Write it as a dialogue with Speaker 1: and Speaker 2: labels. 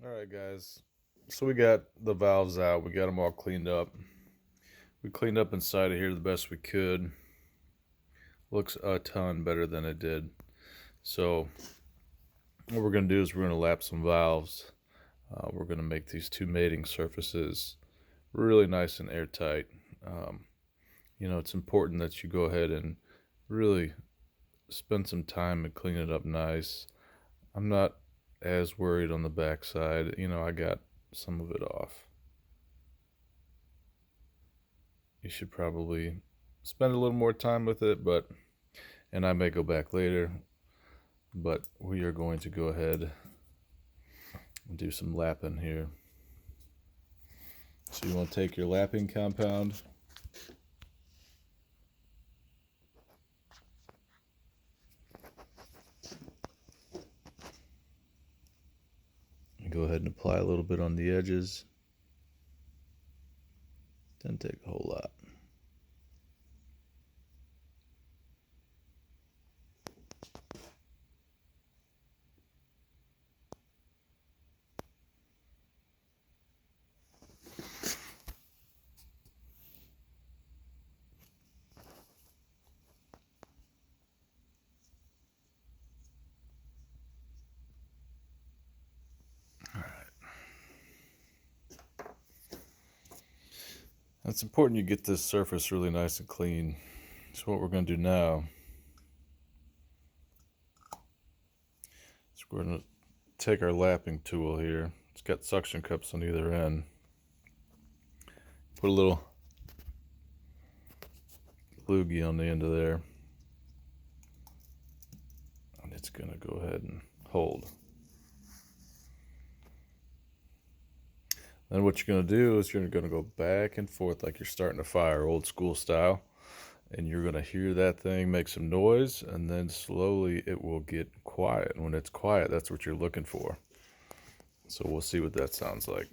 Speaker 1: All right, guys. So we got the valves out. We got them all cleaned up. We cleaned up inside of here the best we could. Looks a ton better than it did. So what we're going to do is we're going to lap some valves. We're going to make these two mating surfaces really nice and airtight. Um, it's important that you go ahead and really spend some time and clean it up nice. I'm not as worried on the backside. I got some of it off. You should probably spend a little more time with it, and I may go back later, but we are going to go ahead and do some lapping here. So you want to take your lapping compound, and go ahead and apply a little bit on the edges. Doesn't take a whole lot. It's important you get this surface really nice and clean. So what we're going to do now is we're going to take our lapping tool here. It's got suction cups on either end. Put a little loogie on the end of there. And it's going to go ahead and hold. Then what you're going to do is you're going to go back and forth like you're starting a fire, old school style. And you're going to hear that thing make some noise, and then slowly it will get quiet. And when it's quiet, that's what you're looking for. So we'll see what that sounds like.